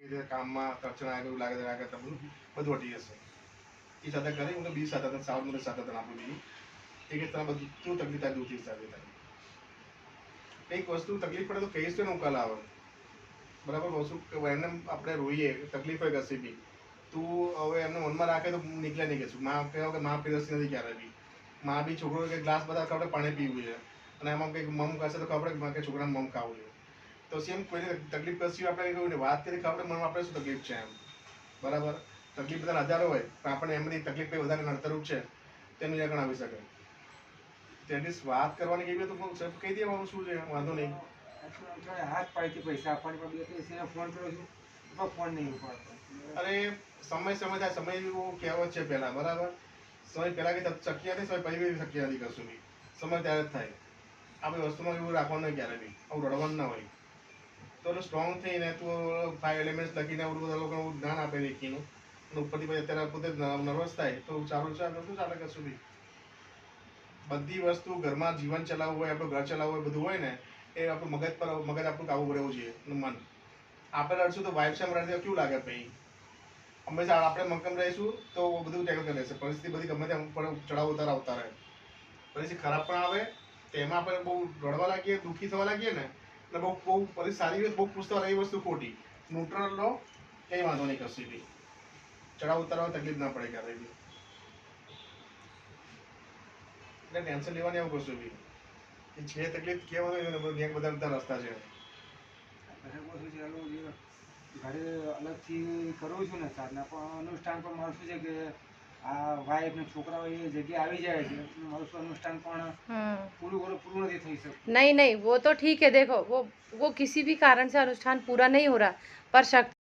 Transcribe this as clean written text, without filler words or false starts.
કામમાં તરચણા એવું લાગે બધું હટી જશે એ સાથે કરી હું બી સાથે સાવ મને સાથે તને આપું બીજું એક તને બધું શું તકલીફ થાય દૂરથી સાથે થાય એક વસ્તુ તકલીફ પડે તો કહીશ તો ઉકેલ આવે બરાબર વસ્તુ એમને આપણે રોઈએ તકલીફ હોય કશી બી તું હવે એમને મનમાં રાખે તો નીકળે નહીં કહેશું માં કહેવો કે માં પીરસતી નથી ક્યારે બી માં બી છોકરો કે ગ્લાસ બધા આપણે પાણી પીવું છે અને એમાં કંઈક મમ કરશે તો ખબર કે છોકરાને મમ ખાવું છે તો સેમ કોઈને તકલીફ કશી આપણે કહ્યું ને વાત કરી ખબર મનમાં આપણે શું તકલીફ છે એમ બરાબર તકલીફ બધાને હજારો હોય પણ આપણને એમની તકલીફ કંઈ વધારે નડતરરૂપ છે તેનું નિરાકરણ આવી શકે તો એટલીસ્ટ વાત કરવાની કેવી તો કહી દે શું છે વાંધો નહીં હાથ પાડીથી પૈસા આપવાની પણ ફોન કરું છું ફોન નહીં ઉપાડતો અરે સમય થાય સમય એવું કહેવત છે પહેલા બરાબર સમય પહેલા કે શક્ય નથી સમય પછી શક્ય નથી કશું બી સમય ત્યારે જ થાય આ બધી વસ્તુમાં એવું રાખવાનું નહીં ક્યારે બી આવું રડવાનું ના હોય તો સ્ટ્રોંગ થઈને તું 5 એલિમેન્ટ્સ લખીને બધા લોકોનું જ્ઞાન આપે લેખીનું અને ઉપરથી પછી અત્યારે પોતે નર્વસ થાય તો ચાલુ શું ચાલે કશું બી બધી વસ્તુ ઘરમાં જીવન ચલાવવું હોય આપણું ઘર ચલાવવું હોય બધું હોય ને એ આપણું મગજ આપણું કાબુ રહેવું જોઈએ મન આપણે રડશું તો વાઇફ સામે રડે કેવું લાગે ભાઈ હંમેશા આપણે મક્કમ રહીશું તો બધું ટેકલ કરી લેશે પરિસ્થિતિ બધી ગમે તેમ પણ ચડાવ ઉતાર આવતા રહે પરિસ્થિતિ ખરાબ પણ આવે તો એમાં આપણે બહુ રડવા લાગીએ દુઃખી થવા લાગીએ ને એટલે બહુ પરિસ્થિતિ સારી હોય બહુ ખુશ થવા લાગે એ વસ્તુ ખોટી ન્યુટ્રલ લો કંઈ વાંધો નહીં કશી બી ચડાવ ઉતારવા તકલીફ ના પડે ક્યારે બી એટલે ટેન્શન લેવાની આવું કશું બી એ છે તકલીફ કેવું હોય બધા રસ્તા છે ઘરે અલગથી કરું છું ને સાધના પણ અનુષ્ઠાન પણ મારું શું છે કે આ વાઈફ ને છોકરાઓ એ જગ્યાએ આવી જાય છે મારું શું અનુષ્ઠાન પણ પૂરું નથી થઈ શકતું नहीं वो तो ठीक है देखो वो किसी भी कारण से अनुष्ठान पूरा नहीं हो रहा पर शक्ति